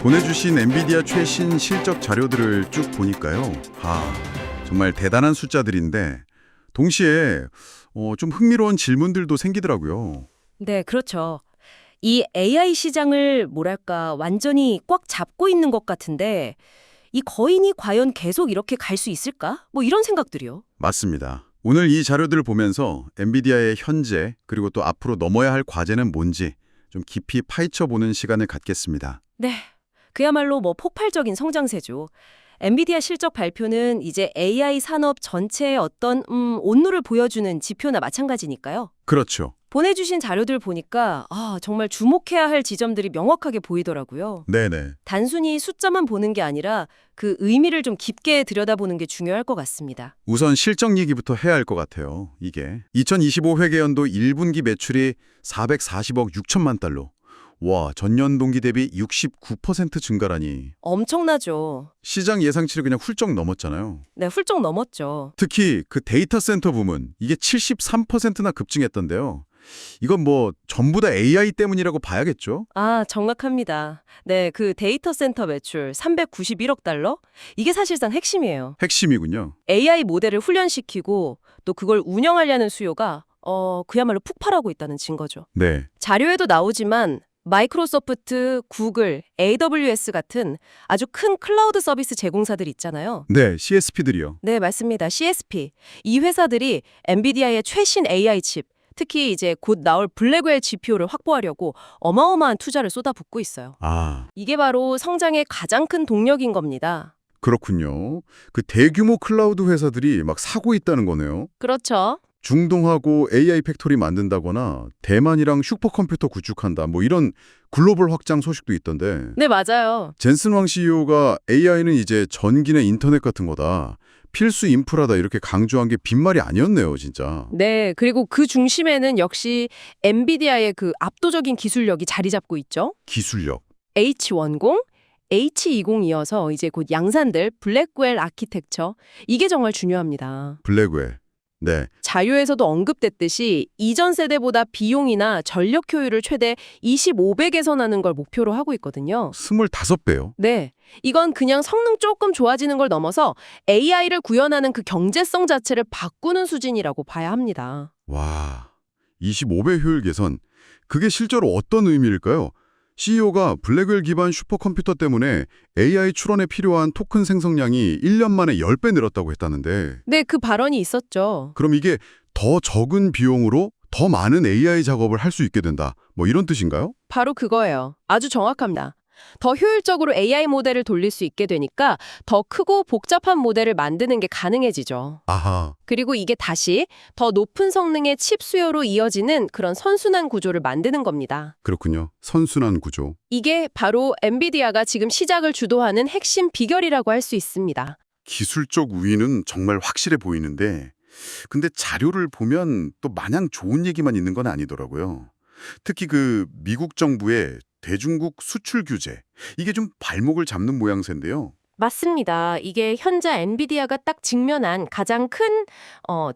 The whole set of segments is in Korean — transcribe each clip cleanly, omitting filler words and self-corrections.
보내주신 엔비디아 최신 실적 자료들을 쭉 보니까요. 정말 대단한 숫자들인데 동시에 좀 흥미로운 질문들도 생기더라고요. 네, 그렇죠. 이 AI 시장을 뭐랄까 완전히 꽉 잡고 있는 것 같은데 이 거인이 과연 계속 이렇게 갈 수 있을까? 뭐 이런 생각들이요. 맞습니다. 오늘 이 자료들을 보면서 엔비디아의 현재 그리고 또 앞으로 넘어야 할 과제는 뭔지 좀 깊이 파헤쳐 보는 시간을 갖겠습니다. 네, 그야말로 뭐 폭발적인 성장세죠. 엔비디아 실적 발표는 이제 AI 산업 전체의 어떤 온도를 보여주는 지표나 마찬가지니까요. 그렇죠. 보내주신 자료들 보니까 정말 주목해야 할 지점들이 명확하게 보이더라고요. 네네. 단순히 숫자만 보는 게 아니라 그 의미를 좀 깊게 들여다보는 게 중요할 것 같습니다. 우선 실적 얘기부터 해야 할 것 같아요. 이게 2025 회계연도 1분기 매출이 440억 6천만 달러. 와, 전년 동기 대비 69% 증가라니. 엄청나죠. 시장 예상치를 그냥 훌쩍 넘었잖아요. 네, 훌쩍 넘었죠. 특히 그 데이터 센터 부문, 이게 73%나 급증했던데요. 이건 뭐 전부 다 AI 때문이라고 봐야겠죠? 정확합니다. 네, 그 데이터 센터 매출 391억 달러? 이게 사실상 핵심이에요. 핵심이군요. AI 모델을 훈련시키고 또 그걸 운영하려는 수요가 그야말로 폭발하고 있다는 증거죠. 네. 자료에도 나오지만 마이크로소프트, 구글, AWS 같은 아주 큰 클라우드 서비스 제공사들 있잖아요. 네, CSP들이요. 네, 맞습니다. CSP. 이 회사들이 엔비디아의 최신 AI 칩, 특히 이제 곧 나올 블랙웰 GPU를 확보하려고 어마어마한 투자를 쏟아붓고 있어요. 이게 바로 성장의 가장 큰 동력인 겁니다. 그렇군요. 그 대규모 클라우드 회사들이 막 사고 있다는 거네요. 그렇죠. 중동하고 AI 팩토리 만든다거나 대만이랑 슈퍼컴퓨터 구축한다. 뭐 이런 글로벌 확장 소식도 있던데. 네, 맞아요. 젠슨 왕 CEO가 AI는 이제 전기나 인터넷 같은 거다. 필수 인프라다 이렇게 강조한 게 빈말이 아니었네요, 진짜. 네, 그리고 그 중심에는 역시 엔비디아의 그 압도적인 기술력이 자리 잡고 있죠. 기술력. H10, H20 이어서 이제 곧 양산될 블랙웰 아키텍처. 이게 정말 중요합니다. 블랙웰. 네. 자료에서도 언급됐듯이 이전 세대보다 비용이나 전력 효율을 최대 25배 개선하는 걸 목표로 하고 있거든요. 25배요. 네. 이건 그냥 성능 조금 좋아지는 걸 넘어서 AI를 구현하는 그 경제성 자체를 바꾸는 수준이라고 봐야 합니다. 와, 25배 효율 개선. 그게 실제로 어떤 의미일까요? CEO가 블랙웰 기반 슈퍼컴퓨터 때문에 AI 출원에 필요한 토큰 생성량이 1년 만에 10배 늘었다고 했다는데 네, 그 발언이 있었죠. 그럼 이게 더 적은 비용으로 더 많은 AI 작업을 할 수 있게 된다. 뭐 이런 뜻인가요? 바로 그거예요. 아주 정확합니다. 더 효율적으로 AI 모델을 돌릴 수 있게 되니까 더 크고 복잡한 모델을 만드는 게 가능해지죠. 아하, 그리고 이게 다시 더 높은 성능의 칩 수요로 이어지는 그런 선순환 구조를 만드는 겁니다. 그렇군요. 선순환 구조. 이게 바로 엔비디아가 지금 시작을 주도하는 핵심 비결이라고 할 수 있습니다. 기술적 우위는 정말 확실해 보이는데 근데 자료를 보면 또 마냥 좋은 얘기만 있는 건 아니더라고요. 특히 그 미국 정부의 대중국 수출 규제, 이게 좀 발목을 잡는 모양새인데요. 맞습니다. 이게 현재 엔비디아가 딱 직면한 가장 큰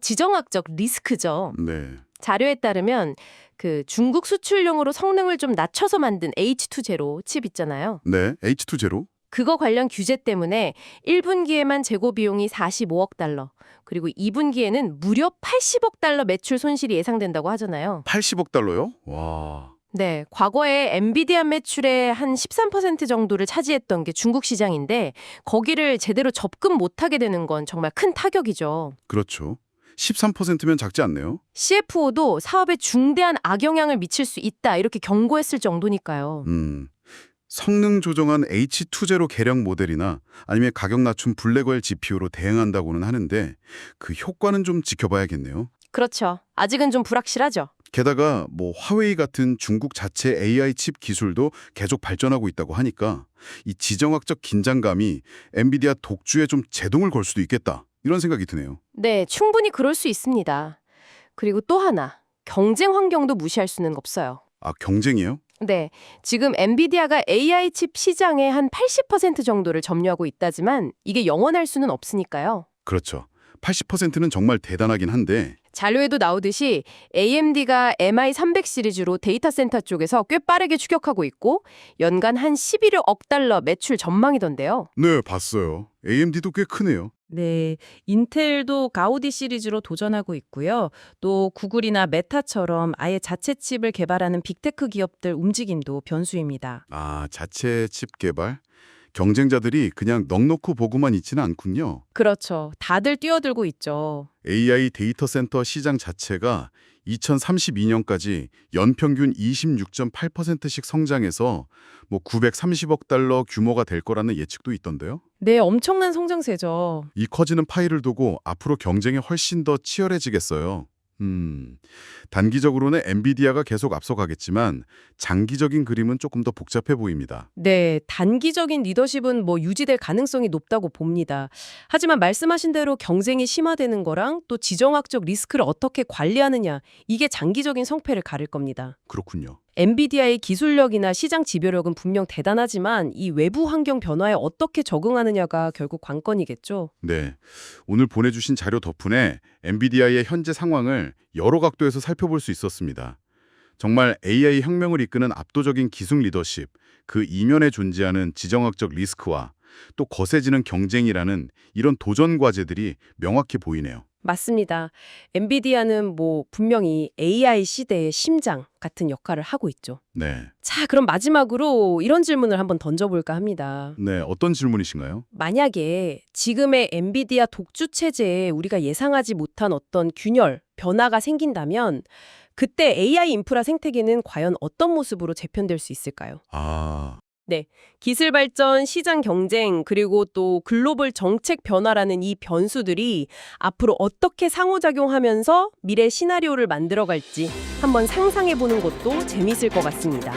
지정학적 리스크죠. 네. 자료에 따르면 그 중국 수출용으로 성능을 좀 낮춰서 만든 H2제로 칩 있잖아요. 네, H2 제로. 그거 관련 규제 때문에 1분기에만 재고 비용이 45억 달러, 그리고 2분기에는 무려 80억 달러 매출 손실이 예상된다고 하잖아요. 80억 달러요? 와. 네, 과거에 엔비디아 매출의 한 13% 정도를 차지했던 게 중국 시장인데 거기를 제대로 접근 못하게 되는 건 정말 큰 타격이죠. 그렇죠. 13%면 작지 않네요. CFO도 사업에 중대한 악영향을 미칠 수 있다 이렇게 경고했을 정도니까요. 성능 조정한 H2 제로 개량 모델이나 아니면 가격 낮춘 블랙웰 GPU로 대응한다고는 하는데 그 효과는 좀 지켜봐야겠네요. 그렇죠. 아직은 좀 불확실하죠. 게다가 뭐 화웨이 같은 중국 자체 AI 칩 기술도 계속 발전하고 있다고 하니까 이 지정학적 긴장감이 엔비디아 독주에 좀 제동을 걸 수도 있겠다. 이런 생각이 드네요. 네, 충분히 그럴 수 있습니다. 그리고 또 하나, 경쟁 환경도 무시할 수는 없어요. 아, 경쟁이요? 네, 지금 엔비디아가 AI 칩 시장의 한 80% 정도를 점유하고 있다지만 이게 영원할 수는 없으니까요. 그렇죠. 80%는 정말 대단하긴 한데 자료에도 나오듯이 AMD가 MI300 시리즈로 데이터 센터 쪽에서 꽤 빠르게 추격하고 있고 연간 한 11억 달러 매출 전망이던데요. 네, 봤어요. AMD도 꽤 크네요. 네, 인텔도 가우디 시리즈로 도전하고 있고요. 또 구글이나 메타처럼 아예 자체 칩을 개발하는 빅테크 기업들 움직임도 변수입니다. 아, 자체 칩 개발? 경쟁자들이 그냥 넋놓고 보고만 있지는 않군요. 그렇죠. 다들 뛰어들고 있죠. AI 데이터 센터 시장 자체가 2032년까지 연평균 26.8%씩 성장해서 뭐 930억 달러 규모가 될 거라는 예측도 있던데요. 네, 엄청난 성장세죠. 이 커지는 파이를 두고 앞으로 경쟁이 훨씬 더 치열해지겠어요. 단기적으로는 엔비디아가 계속 앞서가겠지만 장기적인 그림은 조금 더 복잡해 보입니다. 네, 단기적인 리더십은 뭐 유지될 가능성이 높다고 봅니다. 하지만 말씀하신 대로 경쟁이 심화되는 거랑 또 지정학적 리스크를 어떻게 관리하느냐, 이게 장기적인 성패를 가릴 겁니다. 그렇군요. 엔비디아의 기술력이나 시장 지배력은 분명 대단하지만 이 외부 환경 변화에 어떻게 적응하느냐가 결국 관건이겠죠. 네, 오늘 보내주신 자료 덕분에 엔비디아의 현재 상황을 여러 각도에서 살펴볼 수 있었습니다. 정말 AI 혁명을 이끄는 압도적인 기술 리더십, 그 이면에 존재하는 지정학적 리스크와 또 거세지는 경쟁이라는 이런 도전 과제들이 명확히 보이네요. 맞습니다. 엔비디아는 뭐 분명히 AI 시대의 심장 같은 역할을 하고 있죠. 네. 자, 그럼 마지막으로 이런 질문을 한번 던져볼까 합니다. 네, 어떤 질문이신가요? 만약에 지금의 엔비디아 독주 체제에 우리가 예상하지 못한 어떤 균열, 변화가 생긴다면 그때 AI 인프라 생태계는 과연 어떤 모습으로 재편될 수 있을까요? 아, 기술 발전, 시장 경쟁, 그리고 또 글로벌 정책 변화라는 이 변수들이 앞으로 어떻게 상호작용하면서 미래 시나리오를 만들어갈지 한번 상상해보는 것도 재미있을 것 같습니다.